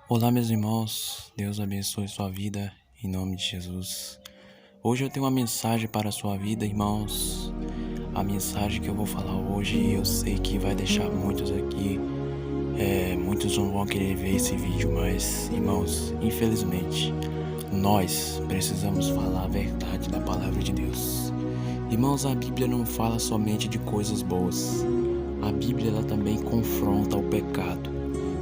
Olá, meus irmãos, Deus abençoe sua vida em nome de Jesus. Hoje eu tenho uma mensagem para a sua vida, irmãos. A mensagem que eu vou falar hoje, eu sei que vai deixar muitos aqui, muitos não vão querer ver esse vídeo, mas, irmãos, infelizmente, nós precisamos falar a verdade da palavra de Deus. Irmãos, a Bíblia não fala somente de coisas boas. A Bíblia ela também confronta o pecado.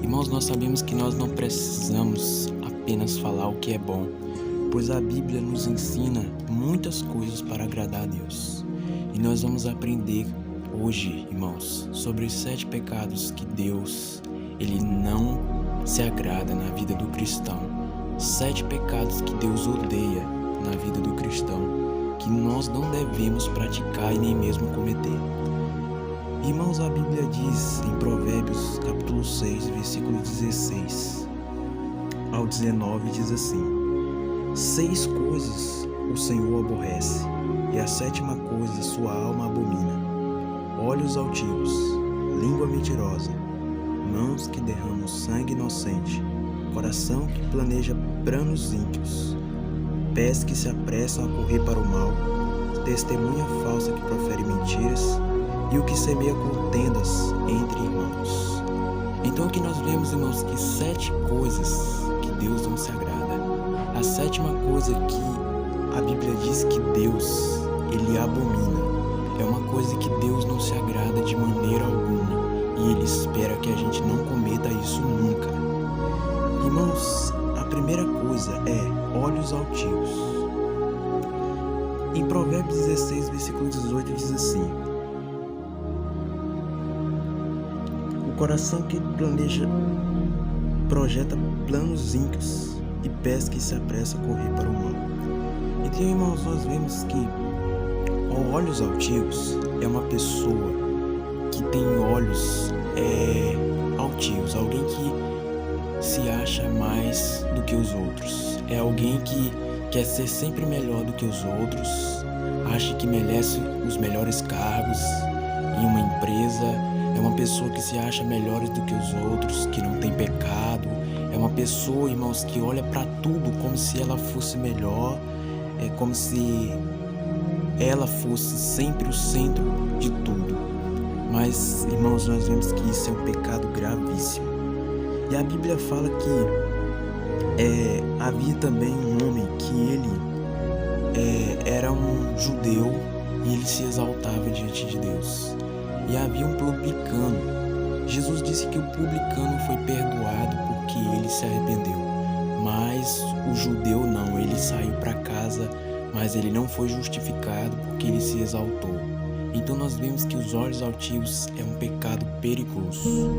Irmãos, nós sabemos que nós não precisamos apenas falar o que é bom, pois a Bíblia nos ensina muitas coisas para agradar a Deus. E nós vamos aprender hoje, irmãos, sobre os 7 pecados que Deus, Ele não se agrada na vida do cristão. 7 pecados que Deus odeia na vida do cristão, que nós não devemos praticar e nem mesmo cometer. Irmãos, a Bíblia diz em Provérbios capítulo 6, versículo 16 ao 19, diz assim: 6 coisas o Senhor aborrece, e a 7ª coisa sua alma abomina: olhos altivos, língua mentirosa, mãos que derramam sangue inocente, coração que planeja planos ímpios, pés que se apressam a correr para o mal, testemunha falsa que profere mentiras, e o que semeia contendas entre irmãos. Então aqui nós vemos, irmãos, que 7 coisas que Deus não se agrada. A 7ª coisa que a Bíblia diz que Deus, Ele abomina. É uma coisa que Deus não se agrada de maneira alguma. E Ele espera que a gente não cometa isso nunca. Irmãos, a primeira coisa é olhos altivos. Em Provérbios 16, versículo 18, diz assim: o coração que projeta planos ímpios, e pés que se apressa a correr para o mal. Então, irmãos, nós vemos que olhos altivos é uma pessoa que tem olhos altivos, alguém que se acha mais do que os outros, é alguém que quer ser sempre melhor do que os outros, acha que merece os melhores cargos em uma empresa. É uma pessoa que se acha melhores do que os outros, que não tem pecado. É uma pessoa, irmãos, que olha para tudo como se ela fosse melhor. É como se ela fosse sempre o centro de tudo. Mas, irmãos, nós vemos que isso é um pecado gravíssimo. E a Bíblia fala que havia também um homem que ele era um judeu e ele se exaltava diante de Deus. E havia um publicano. Jesus disse que o publicano foi perdoado porque ele se arrependeu. Mas o judeu não, ele saiu para casa, mas ele não foi justificado porque ele se exaltou. Então nós vemos que os olhos altivos é um pecado perigoso.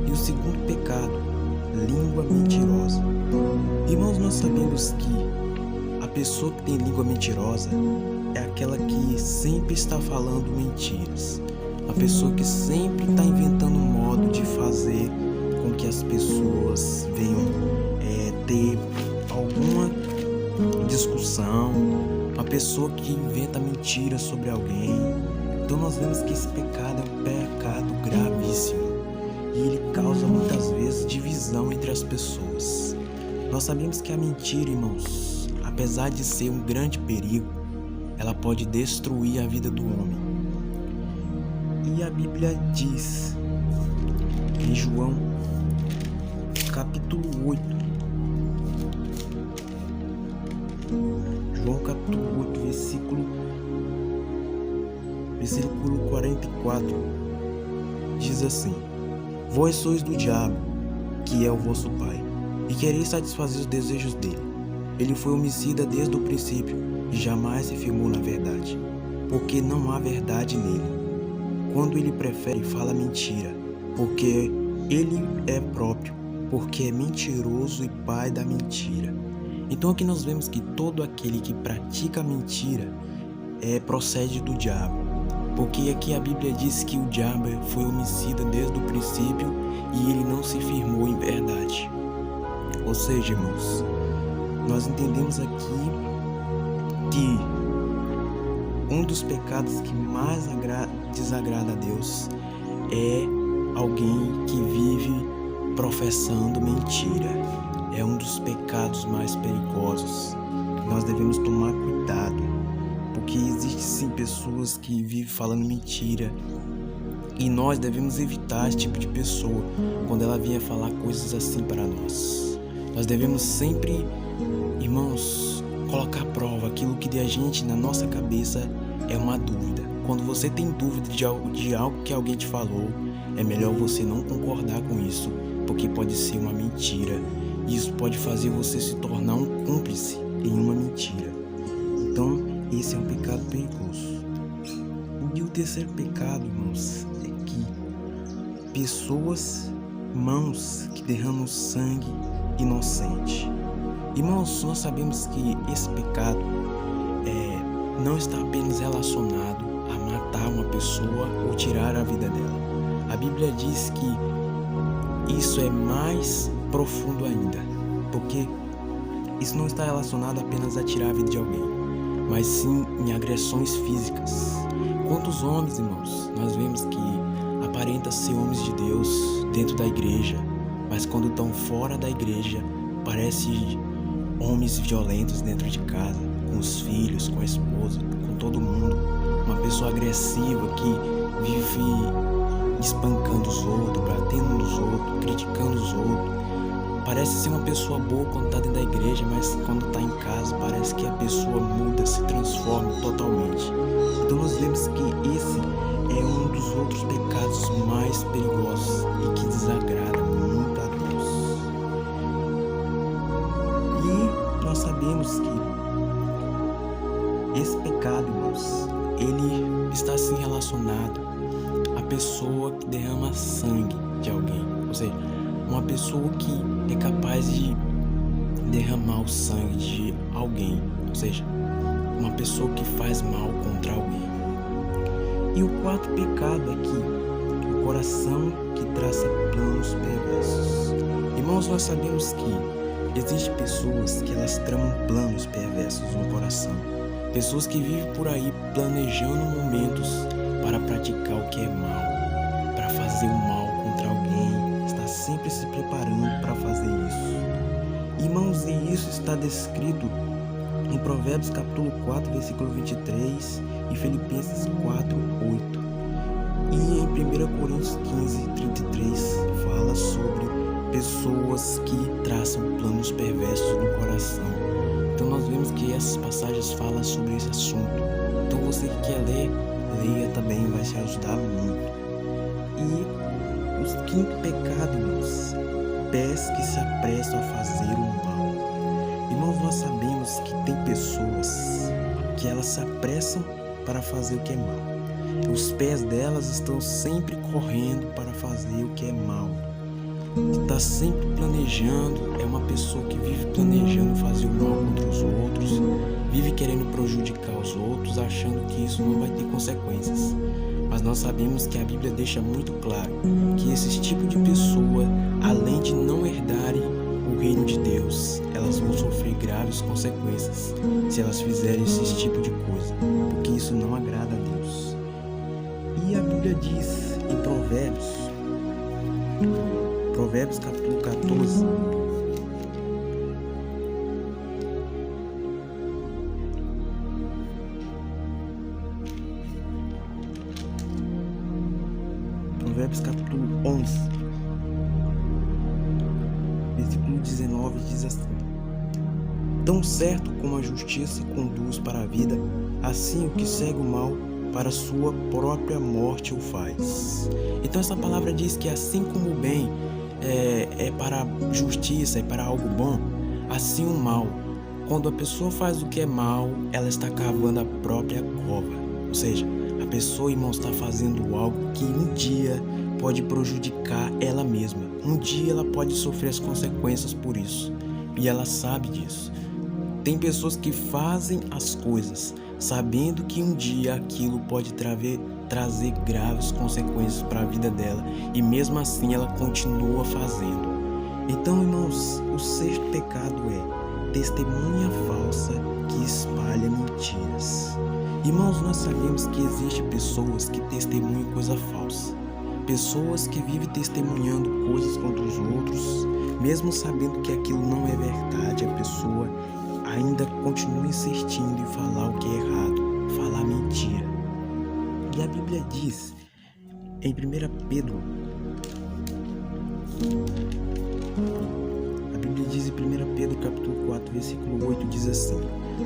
E o segundo pecado, língua mentirosa. Irmãos, nós sabemos que a pessoa que tem língua mentirosa é aquela que sempre está falando mentiras. A pessoa que sempre está inventando um modo de fazer com que as pessoas venham ter alguma discussão. Uma pessoa que inventa mentiras sobre alguém. Então nós vemos que esse pecado é um pecado gravíssimo. E ele causa muitas vezes divisão entre as pessoas. Nós sabemos que a mentira, irmãos, apesar de ser um grande perigo, ela pode destruir a vida do homem. E a Bíblia diz em João capítulo 8, João capítulo 8, versículo 44, diz assim: vós sois do diabo, que é o vosso pai, e quereis satisfazer os desejos dele. Ele foi homicida desde o princípio e jamais se firmou na verdade, porque não há verdade nele. Quando ele prefere, fala mentira, porque ele é próprio, porque é mentiroso e pai da mentira. Então aqui nós vemos que todo aquele que pratica mentira procede do diabo. Porque aqui a Bíblia diz que o diabo foi homicida desde o princípio e ele não se firmou em verdade. Ou seja, irmãos, nós entendemos aqui que um dos pecados que mais desagrada a Deus é alguém que vive professando mentira. é um dos pecados mais perigosos. Nós devemos tomar cuidado, porque existem sim pessoas que vivem falando mentira, e nós devemos evitar esse tipo de pessoa quando ela vier falar coisas assim para nós. Nós devemos sempre, irmãos, colocar à prova aquilo que de a gente na nossa cabeça é uma dúvida. Quando você tem dúvida de algo que alguém te falou, é melhor você não concordar com isso, porque pode ser uma mentira. Isso pode fazer você se tornar um cúmplice em uma mentira. Então, esse é um pecado perigoso. E o terceiro pecado, irmãos, é que mãos que derramam sangue inocente. Irmãos, nós sabemos que esse pecado não está apenas relacionado a matar uma pessoa ou tirar a vida dela. A Bíblia diz que isso é mais profundo ainda, porque isso não está relacionado apenas a tirar a vida de alguém, mas sim em agressões físicas. Quantos homens, irmãos, nós vemos que aparentam ser homens de Deus dentro da igreja, mas quando estão fora da igreja, parecem homens violentos dentro de casa, com os filhos, com a esposa, com todo mundo. Uma pessoa agressiva que vive espancando os outros, batendo nos outros, criticando os outros. Parece ser uma pessoa boa quando está dentro da igreja, mas quando está em casa parece que a pessoa muda, se transforma totalmente. Então nós vemos que esse é um dos outros pecados mais perigosos e que desagrada muito a Deus. E nós sabemos que esse pecado, irmãos, ele está assim relacionado à pessoa que derrama sangue de alguém, ou seja, uma pessoa que é capaz de derramar o sangue de alguém, ou seja, uma pessoa que faz mal contra alguém. E o quarto pecado é que o coração que traça planos perversos. Irmãos, nós sabemos que existem pessoas que elas tramam planos perversos no coração. Pessoas que vivem por aí planejando momentos para praticar o que é mal, para fazer o mal contra alguém, está sempre se preparando para fazer isso. Irmãos, e isso está descrito em Provérbios capítulo 4, versículo 23 e Filipenses 4, 8. E em 1 Coríntios 15, 33 fala sobre pessoas que traçam planos perversos no coração. Então nós vemos que essas passagens falam sobre esse assunto. Então você que quer ler, leia também, vai te ajudar muito. E o quinto pecado, irmãos, pés que se apressam a fazer o mal. Irmãos, nós sabemos que tem pessoas que elas se apressam para fazer o que é mal. Os pés delas estão sempre correndo para fazer o que é mal. Está sempre planejando, é uma pessoa que vive planejando fazer o mal contra os outros, vive querendo prejudicar os outros, achando que isso não vai ter consequências. Mas nós sabemos que a Bíblia deixa muito claro que esse tipo de pessoa, além de não herdarem o reino de Deus, elas vão sofrer graves consequências se elas fizerem esse tipo de coisa, porque isso não agrada a Deus. E a Bíblia diz em Provérbios capítulo 14, Provérbios capítulo 11, versículo 19 diz assim: tão certo como a justiça conduz para a vida, assim o que segue o mal para a sua própria morte o faz. Então essa palavra diz que assim como o bem é para a justiça, é para algo bom, assim o mal, quando a pessoa faz o que é mal, ela está cavando a própria cova. Ou seja, a pessoa, irmão, está fazendo algo que um dia pode prejudicar ela mesma. Um dia ela pode sofrer as consequências por isso, e ela sabe disso. Tem pessoas que fazem as coisas sabendo que um dia aquilo pode trazer graves consequências para a vida dela, e mesmo assim ela continua fazendo. Então, irmãos, o sexto pecado é testemunha falsa que espalha mentiras. Irmãos, nós sabemos que existem pessoas que testemunham coisa falsa, pessoas que vivem testemunhando coisas contra os outros, Mesmo sabendo que aquilo não é verdade, a pessoa ainda continua insistindo em falar o que é errado, falar mentira. E a Bíblia diz em 1 Pedro, capítulo 4, versículo 8, diz assim: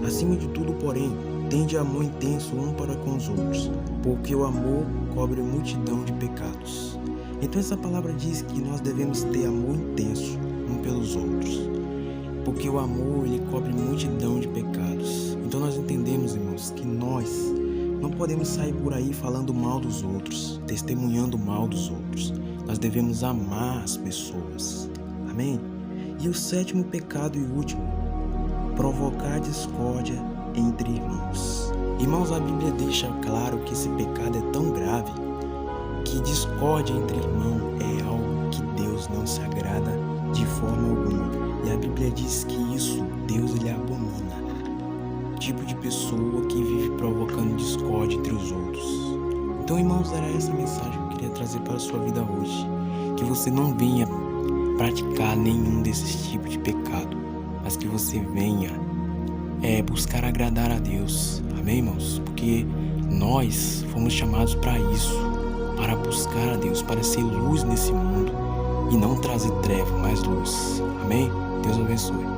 acima de tudo, porém, tende amor intenso um para com os outros, porque o amor cobre multidão de pecados. Então essa palavra diz que nós devemos ter amor intenso um pelos outros, porque o amor, ele cobre multidão de pecados. Então nós entendemos, irmãos, que nós não podemos sair por aí falando mal dos outros, testemunhando mal dos outros. Nós devemos amar as pessoas. Amém? E o sétimo pecado e último, provocar discórdia entre irmãos. Irmãos, a Bíblia deixa claro que esse pecado é tão grave que discórdia entre irmãos é algo que Deus não se agrada de forma alguma. E a Bíblia diz que isso Deus ele abomina. Tipo de pessoa que vive provocando discórdia entre os outros. Então, irmãos, era essa mensagem que eu queria trazer para a sua vida hoje. Que você não venha praticar nenhum desses tipos de pecado, mas que você venha buscar agradar a Deus. Amém, irmãos? Porque nós fomos chamados para isso, para buscar a Deus, para ser luz nesse mundo e não trazer treva, mas luz. Amém? Deus abençoe.